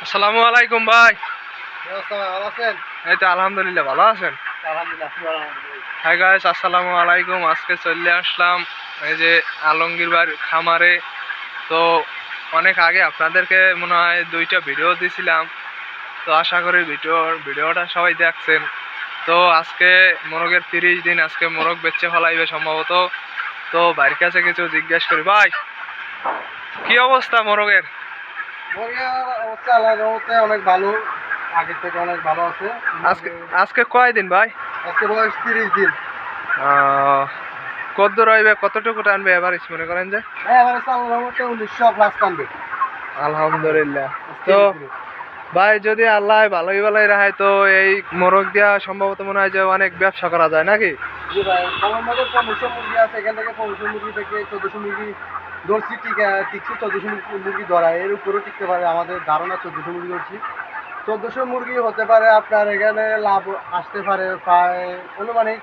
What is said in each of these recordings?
আসসালামু আলাইকুম ভাই। ভালো আছেন? এই তো আলহামদুলিল্লাহ, ভালো আছেন? আলহামদুলিল্লাহ। হাই গাইস, আসসালামু আলাইকুম। আজকে চলে আসলাম এই যে আলমগীর বাড়ির খামারে। তো অনেক আগে আপনাদেরকে মনে হয় 2টা ভিডিও দিছিলাম। তো আশা করি ভিডিওটা সবাই দেখছেন। তো আজকে মোরগের 30 দিন, আজকে মোরগ বেচে ফেলাইবে সম্ভবত। তো বাড়ির কাছে কিছু জিজ্ঞেস করি। ভাই, কি অবস্থা মোরগের? মুরগির অবস্থা আল্লাহর রহমতে অনেক ভালো, আগের থেকে অনেক ভালো আছে। আজকে আজকে কয় দিন ভাই? আজকে বয়স 30 দিন। কতদূর হইবে, কতটুকু টানবে এভারেজ মনে করেন যে? হ্যাঁ, এবারে আল্লাহর রহমতে 1900 প্লাস টানবে। আলহামদুলিল্লাহ। তো ভাই, যদি আল্লাহ ভালোই ভালোই রাখে তো এই মোরগ দিয়া সম্ভবত মনে হয় যে অনেক ব্যবসা করা যায় নাকি? জি ভাই, আমার মধ্যে 1500 মুরগি আছে, এখান থেকে 1500 মুরগি থেকে 1400 মুরগি ধরছি। টিকছি 1400 মুরগি ধরা, এর উপরেও টিকতে পারে। আমাদের ধারণা 1400 মুরগি ধরছি। 1400 মুরগি হতে পারে আপনার এখানে লাভ আসতে পারে প্রায় অনুমানিক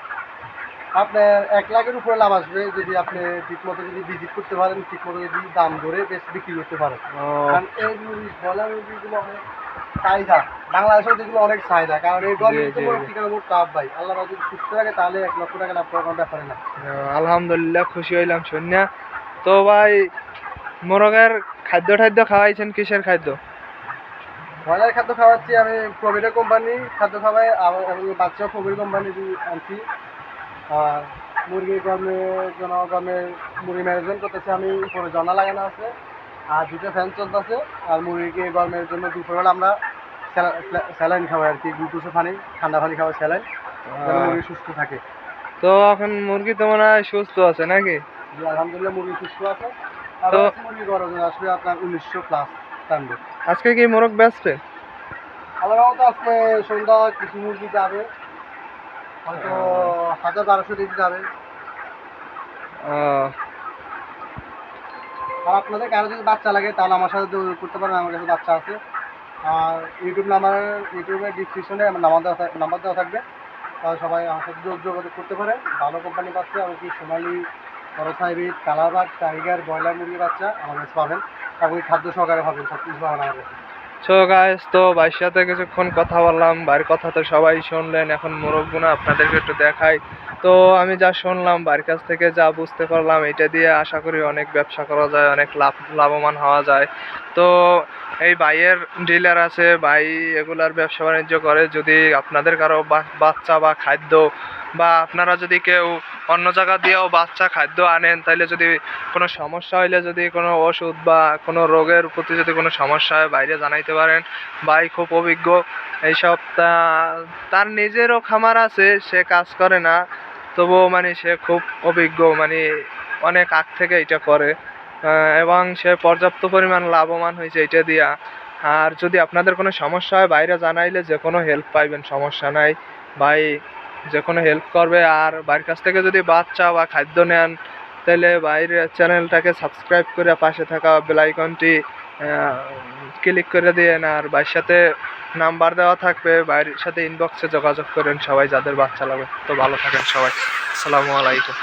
আপনার 1 লাখের উপরে লাভ আসবে যদি আপনি ঠিকমতো যদি ভিজিট করতে পারেন, ঠিকমতো যদি দাম ধরে বেশ বিক্রি করতে পারেন। কারণ এই ব্রয়লার মুরগিগুলো অনেক চাহিদা, বাংলাদেশেও যেগুলো অনেক চাহিদা, কারণ এই গরমের জন্য ঠিকানা বহুত টাফ ভাই। আল্লাহ যদি সুস্থ থাকে তাহলে 1 লক্ষ টাকা লাভ করার কোনো ব্যাপারে না। আলহামদুলিল্লাহ, খুশি হইলাম শুনিয়া। তো ভাই, মোরগের খাদ্য টাদ্য খাওয়াইছেন কিসের খাদ্য? ব্রয়লার খাদ্য খাওয়াচ্ছি আমি প্রভিডা কোম্পানি খাদ্য খাওয়াই, বাচ্চা প্রভিড কোম্পানি আনছি। আর মুরগির গরমের মুরগি ম্যানেজমেন্ট করতেছে আমি, উপরে জনা লাগানো আছে আর 2টা ফ্যান চলতেছে। আর মুরগিকে গরমের জন্য দুপুরবেলা আমরা স্যালাইন খাওয়াই আর কি, গ্লুকোজের পানি, ঠান্ডা পানি খাওয়াই স্যালাইন, যেন মুরগি সুস্থ থাকে। তো এখন মুরগি তো মনে হয় সুস্থ আছে নাকি? জি আলহামদুলিল্লাহ, মুরগি সুস্থ আছে। তো আর মুরগি গরম আসবে আপনার 1900 প্লাস টানবে। আজকে কি মোরগ বেচবে? আমার মতো আজকে সন্ধ্যা কিছু মুরগি যাবে, হয়তো 1000-1200 কেজি যাবে। আর আপনাদের কারো যদি বাচ্চা লাগে তাহলে আমার সাথে যোগাযোগ করতে পারেন, আমার কাছে বাচ্চা আছে। আর ইউটিউবের ডিসক্রিপশনে আমার নাম্বার দেওয়া থাকবে, তাহলে সবাই আমার সাথে যোগাযোগ করতে পারে। ভালো কোম্পানি বাচ্চা, এমনকি সোনালি, বড় সাইবিট, কালারবাগ, টাইগার, ব্রয়লার মুরগির বাচ্চা আমার কাছে পাবেন, এবং খাদ্য সহকারে পাবেন, সব কিছু পাবেন আমার কাছে। সো গাইস, তো ভাইয়ের সাথে কিছুক্ষণ কথা বললাম, ভাইয়ের কথা তো সবাই শুনলেন। এখন মোরগগুলো আপনাদেরকে একটু দেখাই। তো আমি যা শুনলাম, ভাইয়ের কাছ থেকে যা বুঝতে পারলাম, এটা দিয়ে আশা করি অনেক ব্যবসা করা যায়, অনেক লাভবান হওয়া যায়। তো এই ভাইয়ের ডিলার আছে, ভাই এগুলার ব্যবসা বাণিজ্য করে। যদি আপনাদের কারো বাচ্চা বা খাদ্য, বা আপনারা যদি কেউ অন্য জায়গা দিয়েও বাচ্চা খাদ্য আনেন, তাহলে যদি কোনো সমস্যা হইলে, যদি কোনো ওষুধ বা কোনো রোগের প্রতি যদি কোনো সমস্যা হয়, বাইরে জানাইতে পারেন। ভাই খুব অভিজ্ঞ এইসব। তার নিজেরও খামার আছে, সে কাজ করে না, তবুও মানে সে খুব অভিজ্ঞ, মানে অনেক আগ থেকে এটা করে, এবং সে পর্যাপ্ত পরিমাণ লাভবান হয়েছে এটা দিয়া। আর যদি আপনাদের কোনো সমস্যা হয়, বাইরে জানাইলে যে কোনো হেল্প পাইবেন, সমস্যা নাই। ভাই যে কোনো হেল্প করবে। আর বাড়ির কাছ থেকে যদি বাচ্চা বা খাদ্য নেন, তাহলে বাইরের চ্যানেলটাকে সাবস্ক্রাইব করে পাশে থাকা বেল আইকনটি ক্লিক করে দিয়েন। আর ভাইয়ের সাথে নাম্বার দেওয়া থাকবে, ভাইয়ের সাথে ইনবক্সে যোগাযোগ করেন সবাই যাদের বাচ্চা লাগবে। তো ভালো থাকেন সবাই, আসসালামু আলাইকুম।